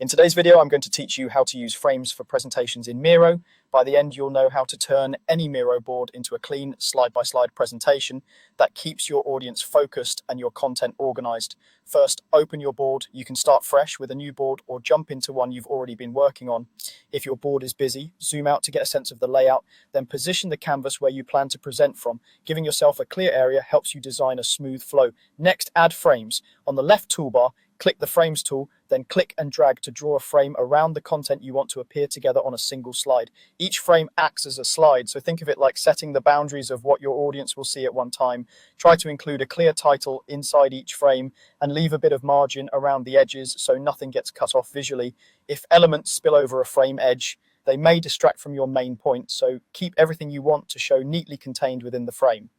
In today's video, I'm going to teach you how to use frames for presentations in Miro. By the end, you'll know how to turn any Miro board into a clean slide-by-slide presentation that keeps your audience focused and your content organized. First, open your board. You can start fresh with a new board or jump into one you've already been working on. If your board is busy, zoom out to get a sense of the layout, then position the canvas where you plan to present from. Giving yourself a clear area helps you design a smooth flow. Next, add frames. On the left toolbar, click the Frames tool, then click and drag to draw a frame around the content you want to appear together on a single slide. Each frame acts as a slide, so think of it like setting the boundaries of what your audience will see at one time. Try to include a clear title inside each frame and leave a bit of margin around the edges so nothing gets cut off visually. If elements spill over a frame edge, they may distract from your main point, so keep everything you want to show neatly contained within the frame.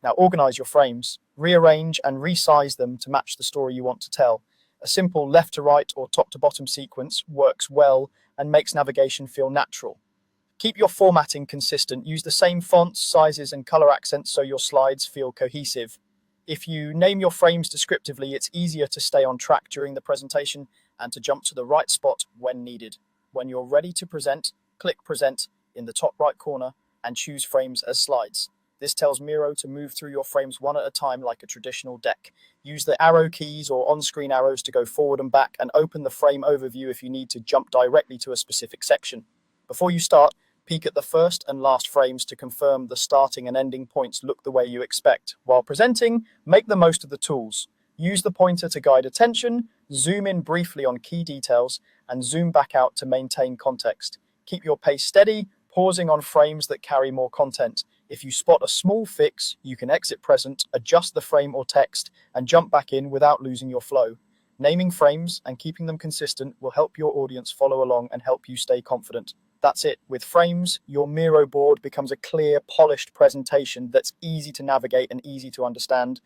Now organize your frames, rearrange and resize them to match the story you want to tell. A simple left to right or top to bottom sequence works well and makes navigation feel natural. Keep your formatting consistent. Use the same fonts, sizes, and color accents so your slides feel cohesive. If you name your frames descriptively, it's easier to stay on track during the presentation and to jump to the right spot when needed. When you're ready to present, click Present in the top right corner and choose Frames as Slides. This tells Miro to move through your frames one at a time like a traditional deck. Use the arrow keys or on-screen arrows to go forward and back, and open the frame overview if you need to jump directly to a specific section. Before you start, peek at the first and last frames to confirm the starting and ending points look the way you expect. While presenting, make the most of the tools. Use the pointer to guide attention, zoom in briefly on key details, and zoom back out to maintain context. Keep your pace steady, pausing on frames that carry more content. If you spot a small fix, you can exit present, adjust the frame or text, and jump back in without losing your flow. Naming frames and keeping them consistent will help your audience follow along and help you stay confident. That's it. With frames, your Miro board becomes a clear, polished presentation that's easy to navigate and easy to understand.